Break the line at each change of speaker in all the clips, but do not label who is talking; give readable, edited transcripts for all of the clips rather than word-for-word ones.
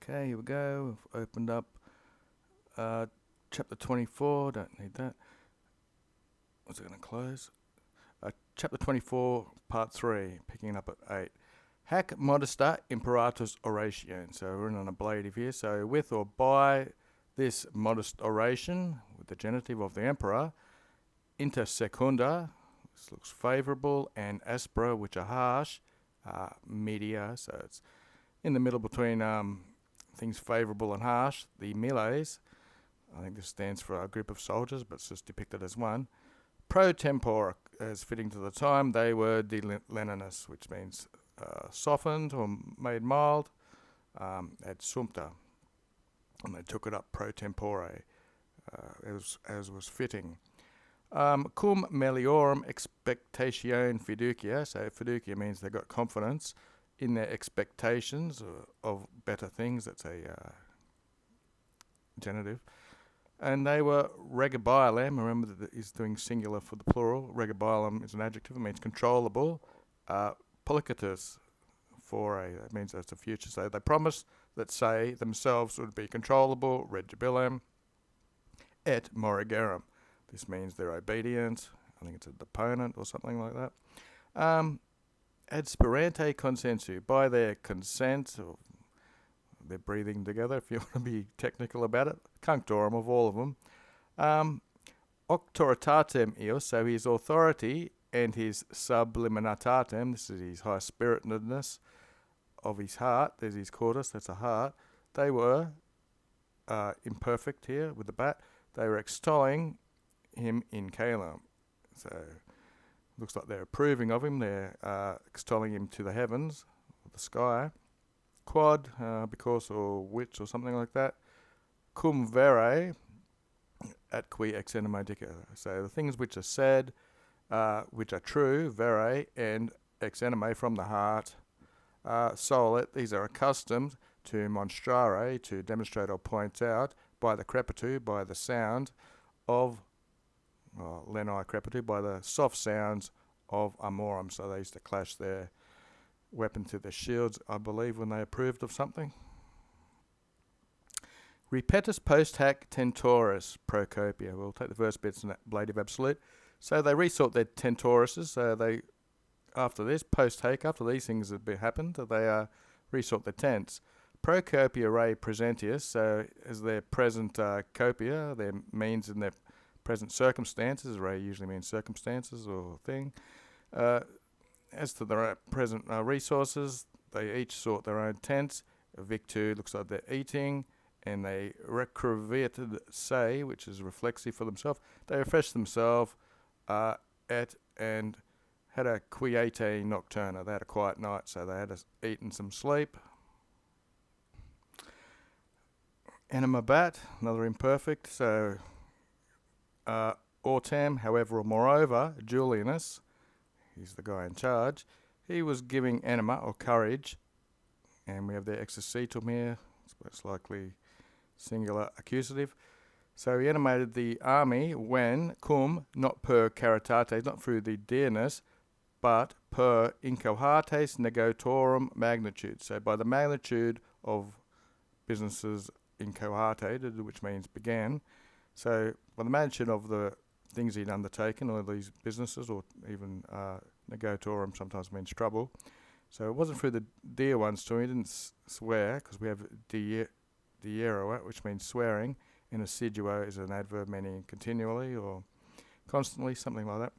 Okay, here we go. We've opened up chapter 24. Don't need that. Was it going to close? Chapter 24, part 3, picking up at 8. Hac modesta imperatus oration. So we're in an ablative here. So with or by this modest oration, with the genitive of the emperor, inter secunda, this looks favourable, and aspera, which are harsh, media, so it's in the middle between things favourable and harsh, the miles. I think this stands for a group of soldiers, but it's just depicted as one. Pro tempore, as fitting to the time, they were Lenninus, which means softened or made mild, ad sumpta, and they took it up pro tempore, as was fitting. Cum meliorum expectatione fiducia, so fiducia means they got confidence in their expectations of better things. That's a genitive. And they were regibilem. Remember that is doing singular for the plural. Regibilem is an adjective. It means controllable. Policatus, that means that's a future. So they promised that, say, themselves would be controllable. Regibilem. Et morigerum. This means they're obedient. I think it's a deponent or something like that. Ad sperante consensu, by their consent, or they're breathing together, if you want to be technical about it. Cunctorum of all of them. Auctoritatem eos, so his authority and his subliminatatem, this is his high-spiritedness of his heart. There's his cordus, that's a heart. They were imperfect here with the bat. They were extolling him in caelum. So looks like they're approving of him. They're extolling him to the heavens, or the sky. Quod, because or which or something like that. Cum vere at qui ex animo dicere. So the things which are said, which are true, vere, and ex animo, from the heart. Solet, these are accustomed to monstrare, to demonstrate or point out, by the crepitu, by the sound of Lenai crepitu, by the soft sounds of armorum. So they used to clash their weapon to their shields, I believe, when they approved of something. Repetus post hac tentoris procopia. We'll take the first bits in that ablative absolute. So they resought their tentorises. So they, after this, post hac, after these things had happened, they resought their tents. Procopia re presentius, so as their present copia, their means in their present circumstances. Re usually means circumstances or thing. As to their present resources, they each sought their own tents. Victu looks like they're eating, and they recreated se, which is reflexive for themselves. They refreshed themselves at and had a quiete nocturna. They had a quiet night, so they had eat and some sleep. Anima bat, another imperfect. So autem, however, or moreover, Julianus, he's the guy in charge, he was giving anima, or courage, and we have the exercetum here, it's most likely singular accusative. So he animated the army when, cum, not per caritates, not through the dearness, but per incohates negotorum magnitude. So by the magnitude of businesses incohated, which means began. So by the magnitude of the things he'd undertaken, or these businesses, or even negotorum sometimes means trouble. So it wasn't through the dear ones to him. He didn't swear, because we have diero, which means swearing, and assiduo is an adverb meaning continually or constantly, something like that.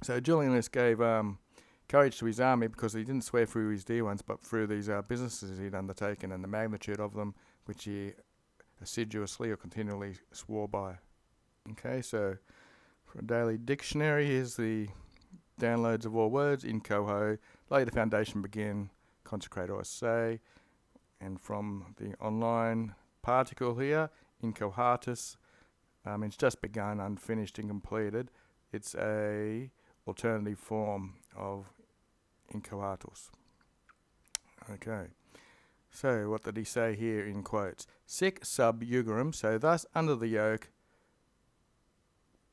So Julianus gave courage to his army because he didn't swear through his dear ones, but through these businesses he'd undertaken and the magnitude of them, which he assiduously or continually swore by. Okay, so for a daily dictionary, here's the downloads of all words. In coho, lay the foundation, begin, consecrate or say. And from the online particle here, incohatus means just begun, unfinished, incompleted. It's a alternative form of incohatus. Okay. So what did he say here in quotes? Sic sub jugurum, so thus under the yoke,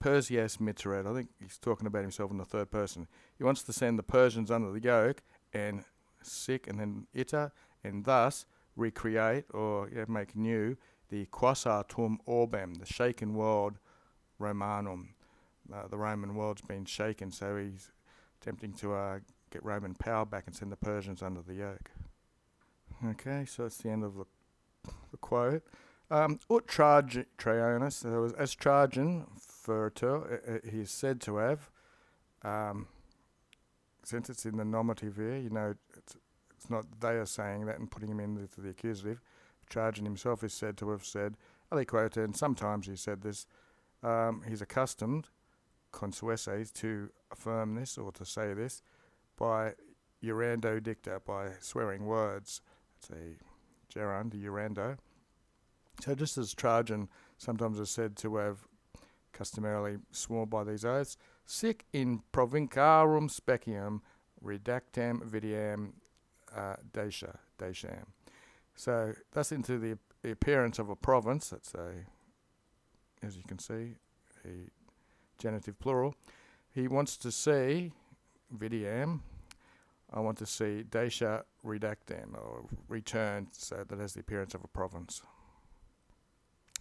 Persias miteret. I think he's talking about himself in the third person. He wants to send the Persians under the yoke, and sic, and then ita, and thus recreate or make new the quasartum orbem, the shaken world Romanum. The Roman world's been shaken, so he's attempting to get Roman power back and send the Persians under the yoke. Okay, so that's the end of the quote. Ut Trajanus, so as Trajan Furtor, he is said to have, since it's in the nominative here, it's not they are saying that and putting him into the accusative. Trajan himself is said to have said, aliquote, and sometimes he said this, he's accustomed, consueses, to affirm this or to say this by urando dicta, by swearing words. It's a gerund, urando. So just as Trajan sometimes is said to have customarily sworn by these oaths, sic in provincarum specium redactam videam desham. So thus into the appearance of a province, that's as you can see, a genitive plural. He wants to see videam. I want to see desha redactam, or returned, so that has the appearance of a province.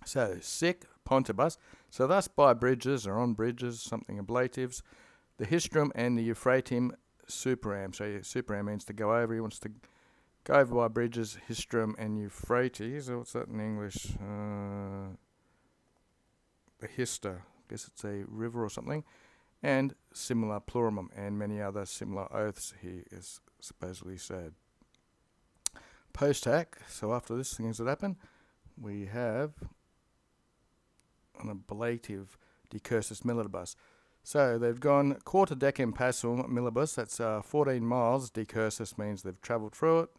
So, sic pontibus, so thus by bridges or on bridges, something ablatives, the histrum and the euphratem superam. So superam means to go over. He wants to go over by bridges, histrum and euphrates. What's that in English? The hister, I guess it's a river or something. And similar plurumum, and many other similar oaths he is supposedly said. Post hac, so after this, things that happen, we have an ablative decursus milibus. So they've gone quarter decem passum milibus, that's 14 miles, decursus means they've travelled through it,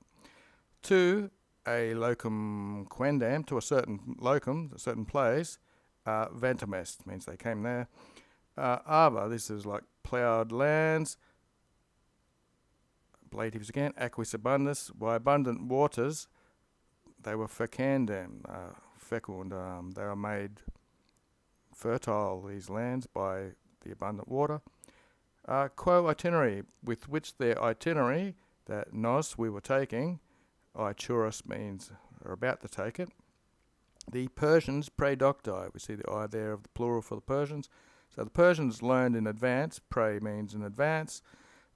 to a locum quendam, to a certain locum, a certain place, ventum est, means they came there. Ava, this is like ploughed lands. Ablatives again, aquis abundus, by abundant waters, they were fecundam, fecund, they were made fertile, these lands, by the abundant water. Quo itinerary, with which their itinerary, that nos, we were taking, ituris means are about to take it. The Persians predocti, we see the I there of the plural for the Persians. So the Persians learned in advance, pre means in advance,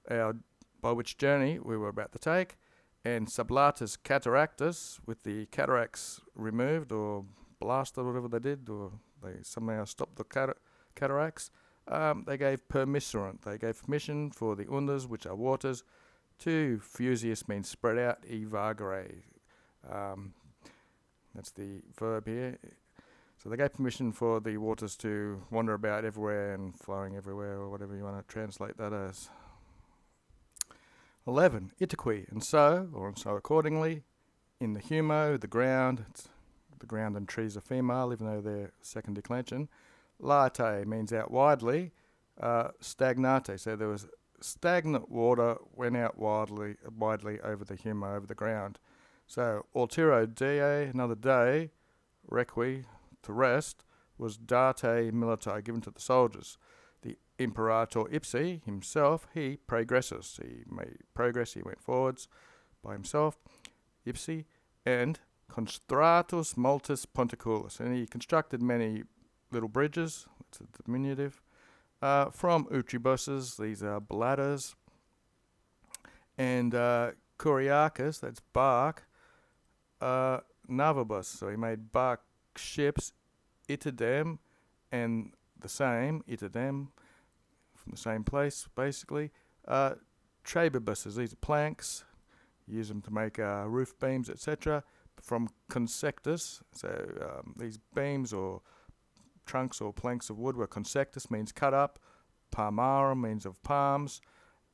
by which journey we were about to take, and sublatus cataractus, with the cataracts removed or blasted, whatever they did, or they somehow stopped the cataracts, they gave permisserant, they gave permission for the undas, which are waters, to fusius means spread out, evagere. That's the verb here. So they gave permission for the waters to wander about everywhere and flowing everywhere, or whatever you want to translate that as. 11. Itaque, and so accordingly, in the humo, the ground and trees are female, even though they're second declension. Late means out widely. Stagnate, so there was stagnant water went out widely over the humo, over the ground. So altero die, another day, requi, to rest, was date militae, given to the soldiers. The imperator ipsi, himself, he progressus, he made progress, he went forwards by himself, ipsi, and constructus multis ponticulus, and he constructed many little bridges, that's a diminutive, from utribuses, these are bladders, and curiacus, that's bark, navibus, so he made bark ships, itidem, and the same, itidem, from the same place, basically. Trabebuses, these are planks, use them to make roof beams, etc. From consectus, so these beams or trunks or planks of wood were consectus, means cut up, palmarum means of palms,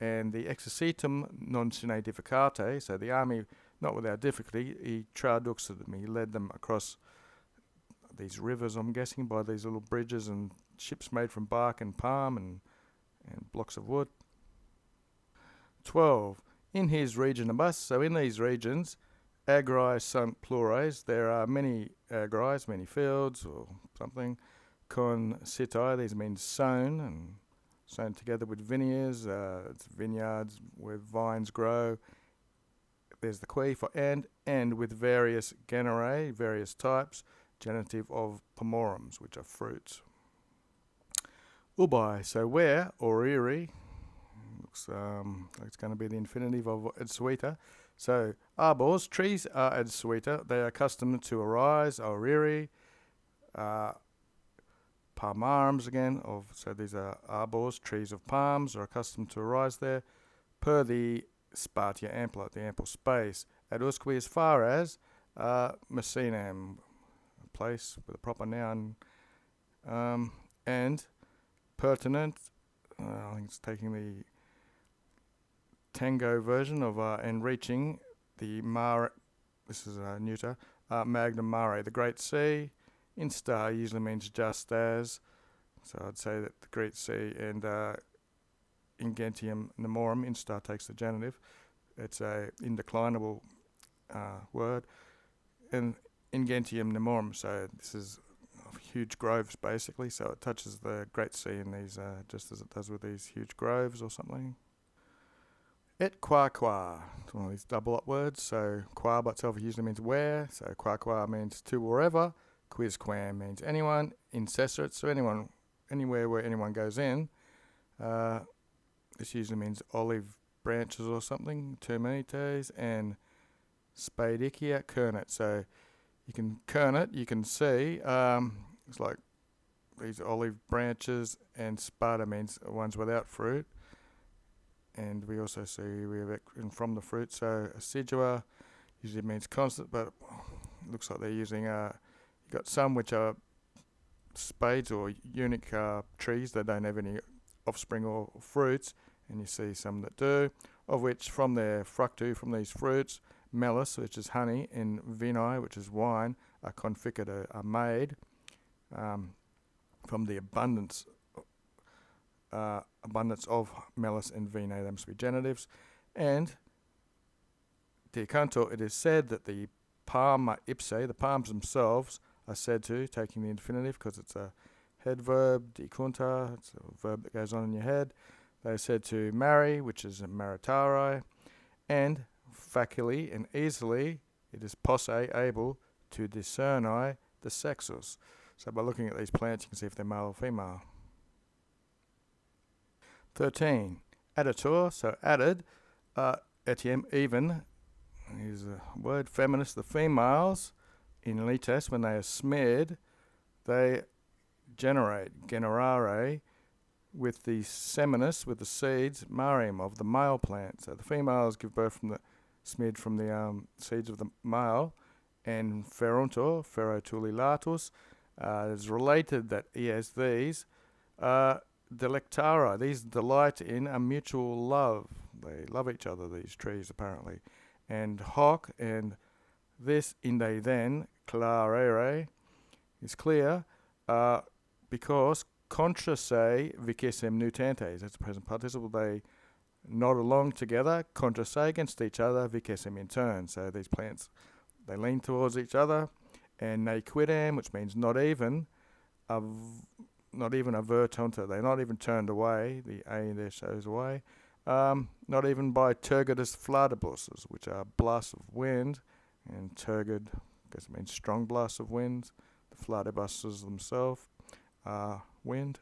and the exercitum non sine difficate, so the army, not without difficulty, he traduxed them, he led them across these rivers, I'm guessing, by these little bridges and ships made from bark and palm and blocks of wood. 12. In his regionibus, so in these regions, agri sunt plures, there are many agris, many fields or something, con sitae, these mean sown, and sown together with vineyards, it's vineyards where vines grow, there's the qui for and with various generae, various types, genitive of pomorums, which are fruits. Ubi, so where, or iri, looks like it's going to be the infinitive of adsuita. So arbors, trees are adsuita. They are accustomed to arise, or iri, palmarums again, so these are arbors, trees of palms, are accustomed to arise there, per the spatia ampla, the ample space, ad usque as far as Messinam, a place with a proper noun, and pertinent, I think it's taking the Tango version of and reaching the mare, this is neuter, magnum mare, the great sea. Insta usually means just as, so I'd say that the great sea, and ingentium nemorum, insta takes the genitive. It's a indeclinable word, and ingentium nemorum, so this is huge groves basically, so it touches the great sea in these, just as it does with these huge groves or something. Et qua, it's one of these double up words, so qua by itself usually means where, so qua means to wherever, quisquam means anyone, incessit, so anyone, anywhere where anyone goes in. This usually means olive branches or something, terminites, and spadicia kernet, so you can kernet, you can see, it's like these olive branches, and spada means ones without fruit. And we also see we have from the fruit, so acidua usually means constant, but it looks like they're using, you've got some which are spades or unique trees that don't have any offspring or fruits, and you see some that do, of which from their fructu, from these fruits, melus, which is honey, and vini, which is wine, are conficit, are made from the abundance of melus and vine, they must be genitives. And de canto, it is said that the palma ipse, the palms themselves, are said to, taking the infinitive because it's a head verb, de conta, it's a verb that goes on in your head. They're said to marry, which is maritare, and facili and easily, it is posse, able to discerni the sexus. So by looking at these plants, you can see if they're male or female. 13. Additur, so added, etiam, even, is a word, feminist, the females, in lites, when they are smeared, they generare, with the seminus, with the seeds, marium, of the male plant. So the females give birth smeared from the seeds of the male, and feruntur, ferrotulilatus, is related that he has these, delectara, these delight in a mutual love. They love each other, these trees, apparently. And hoc, and this inde then, clarere, is clear, because contra se vicissem nutantes, that's the present participle, they nod along together, contra se, against each other, vicissem in turn. So these plants, they lean towards each other, and ne quidem, which means not even avertunta, they're not even turned away, the A there shows away, not even by turgidus fladibus, which are blasts of wind, and turgid, I guess it means strong blasts of wind, the fladibuses themselves are wind.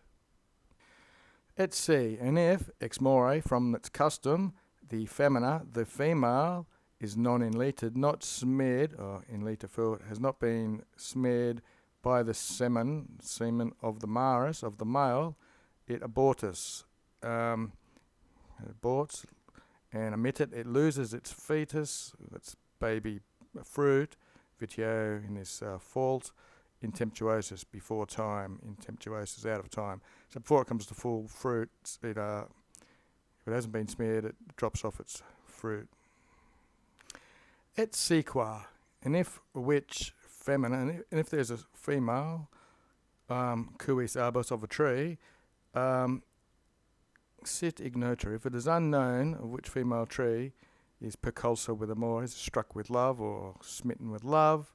Et si, and if, ex more, from its custom, the female, is non-inleted, not smeared, or inleta full, has not been smeared by the semen of the maris, of the male, it abortus, it aborts, and emitted, it loses its fetus, its baby fruit, vitio in this fault, intemptuosus, before time, intemptuosus, out of time. So before it comes to full fruit, if it hasn't been smeared, it drops off its fruit. Et sequa, and if which feminine, and if there's a female, cuis arbus, of a tree, sit ignota, if it is unknown of which female tree is perculsa with amor, is struck with love or smitten with love,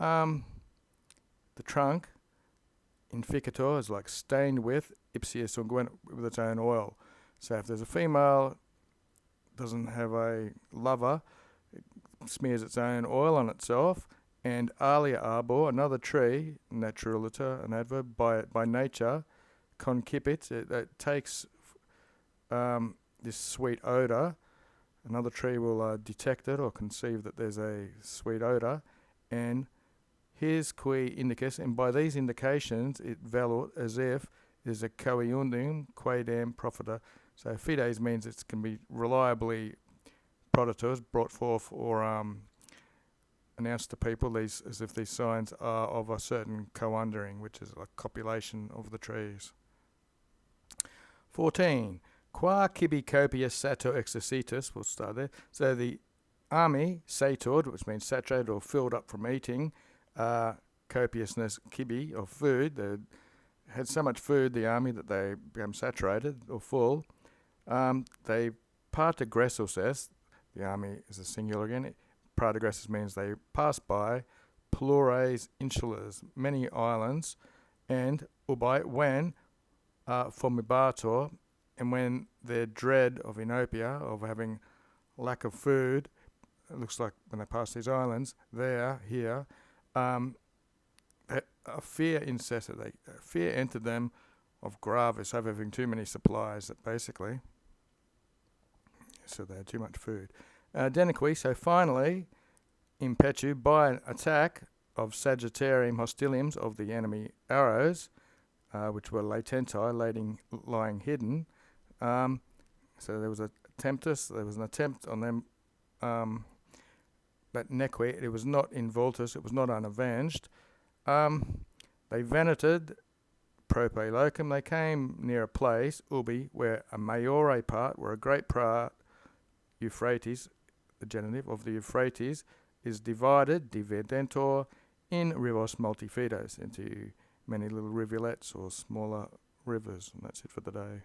the trunk, inficator, is like stained with, ipsius unguent, with its own oil. So if there's a female, doesn't have a lover, smears its own oil on itself. And alia arbor, another tree, naturaliter, an adverb, by nature, concipit, it takes this sweet odour. Another tree will detect it or conceive that there's a sweet odour. And here's qui indicus, and by these indications it velut as if there's a coiundum quaedam profita. So fides means it can be reliably proditus, brought forth or announced to people, these as if these signs are of a certain coundering, which is a copulation of the trees. 14. Qua cibi copius satur exercitus, we'll start there. So the army, satured, which means saturated or filled up from eating, copiousness, cibi, of food. They had so much food, the army, that they become saturated or full. They partagressus says, the army is a singular again. Partagressus means they pass by plures insulas, many islands, and ubi, when formibator, and when their dread of inopia, of having lack of food, it looks like when they pass these islands, here, a fear incessant, fear entered them of gravis, of having too many supplies, that basically, so they had too much food. Deniqui, so finally, impetu, by an attack of Sagittarium hostiliums, of the enemy arrows, which were latenti, lying hidden. So there was an attempt on them, but neque, it was not invultus, it was not unavenged. They veneted prope locum, they came near a place, ubi, where a maiore part, where a great part, Euphrates, the genitive of the Euphrates, is divided, dividentor, in rivos multifidos, into many little rivulets or smaller rivers. And that's it for the day.